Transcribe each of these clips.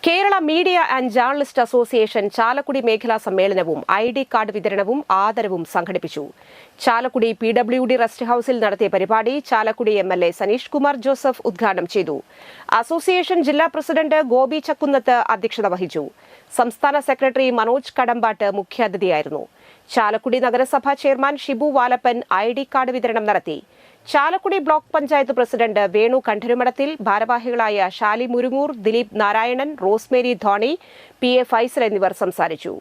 Kerala media and journalist association Chalakudy മേഖലാ സമ്മേളനവും ID card വിതരണവും ആദരവും സംഘടിപ്പിച്ചു. ചാലക്കുടി PWD റെസ്റ്റ് ഹൌസിൽ നടത്തിയ പരിപാടി ചാലക്കുടി MLA സനീഷ് കുമാർ ജോസഫ് ഉദ്ഘാടനം ചെയ്തു. അസോസിയേഷൻ ജില്ലാ പ്രസിഡന്റ് ഗോപി ചക്കുന്നത്ത് അധ്യക്ഷത വഹിച്ചു. സംസ്ഥാന സെക്രട്ടറി മനോജ് കടമ്പാട്ട് മുഖ്യാതിഥിയായിരുന്നു. ചാലക്കുടി നഗരസഭാ chairman Shibu Valappan ID card വിതരണം നടത്തി. ചാലക്കുടി ബ്ലോക്ക് പഞ്ചായത്ത് പ്രസിഡന്റ് വേണു കണ്ഠരുമഠത്തിൽ, ഭാരവാഹികളായ ഷാലി മുരുങ്ങൂർ, ദിലീപ് നാരായണൻ, റോസ്മേരി ധോണി, PA ഫൈസൽ എന്നിവർ സംസാരിച്ചു.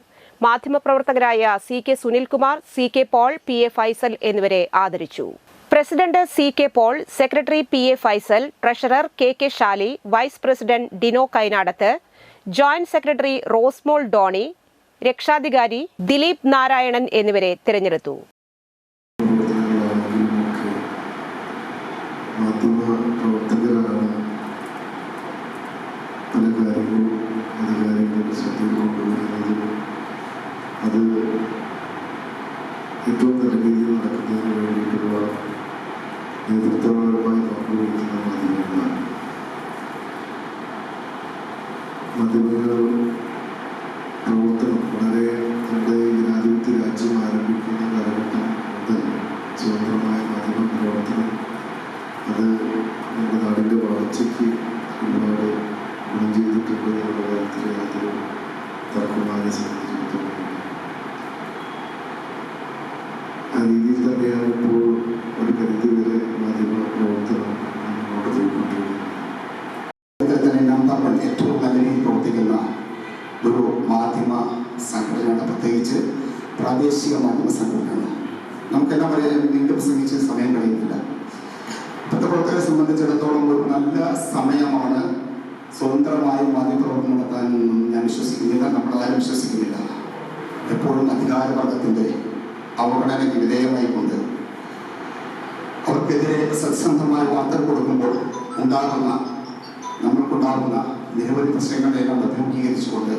മാധ്യമപ്രവർത്തകരായ CK Sunilkumar, CK Paul, PA Faisal എന്നിവരെ ആദരിച്ചു. President CK Paul, secretary PA Faisal, treasurer KK Shali, vice president Dino Kainadath, joint secretary Rosmol Doni, രക്ഷാധികാരി ദിലീപ് നാരായണൻ എന്നിവരെ തിരഞ്ഞെടുത്തു. മാധ്യമപ്രവർത്തകരാണ് പല കാര്യങ്ങളും അധികാരികളുടെ ശ്രദ്ധയിൽ കൊണ്ടുവരുന്നതും അത് ഏറ്റവും നല്ല രീതിയിൽ നടക്കുന്നതിന് വേണ്ടിയിട്ടുള്ള നേതൃത്വപരമായി പങ്കുവയ്ക്കുന്ന മാധ്യമങ്ങളാണ്. മാധ്യമങ്ങൾ പ്രവർത്തനം വളരെ നമ്മുടെ ജനാധിപത്യ രാജ്യം ആരംഭിക്കുന്ന കാലഘട്ടം മുതൽ സ്വതന്ത്രമായ മാധ്യമ പ്രവർത്തനം അത് നമ്മുടെ നാടിൻ്റെ വളർച്ചയ്ക്ക് ഒരുപാട് ഗുണം ചെയ്തിട്ടുണ്ട് എന്നുള്ള കാര്യത്തിൽ യാതൊരു തർക്കമായി സംബന്ധിച്ചിടത്തോളം ആ രീതിയിൽ തന്നെയാണ് ഇപ്പോൾ ഒരു പരിധിവരെ മാധ്യമ പ്രവർത്തനം മുന്നോട്ട് പോയിക്കൊണ്ടിരിക്കുന്നത്. ഏറ്റവും നല്ല രീതിയിൽ പ്രവർത്തിക്കുന്ന ഒരു മാധ്യമ സംഘടനയാണ്, പ്രത്യേകിച്ച് പ്രാദേശിക മാധ്യമ സംഘടനയാണ്. നമുക്കെല്ലാം പറയാൻ നീണ്ടു പ്രസംഗിച്ച് സമയം കഴിയുന്നില്ല. പത്രപ്രവർത്തകരെ സംബന്ധിച്ചിടത്തോളം ഒരു നല്ല സമയമാണ് സ്വതന്ത്രമായി മാധ്യമപ്രവർത്തനം നടത്താൻ ഞാൻ വിശ്വസിക്കുന്നില്ല, നമ്മളാരും വിശ്വസിക്കുന്നില്ല. എപ്പോഴും അധികാരവർഗത്തിൻ്റെ അവഗണനയ്ക്ക് വിധേയമായിക്കൊണ്ട് അവർക്കെതിരെ സത്സംഗമായ വാർത്തകൾ കൊടുക്കുമ്പോൾ നമ്മൾക്കുണ്ടാകുന്ന നിരവധി പ്രശ്നങ്ങളെല്ലാം അഭിമുഖീകരിച്ചുകൊണ്ട്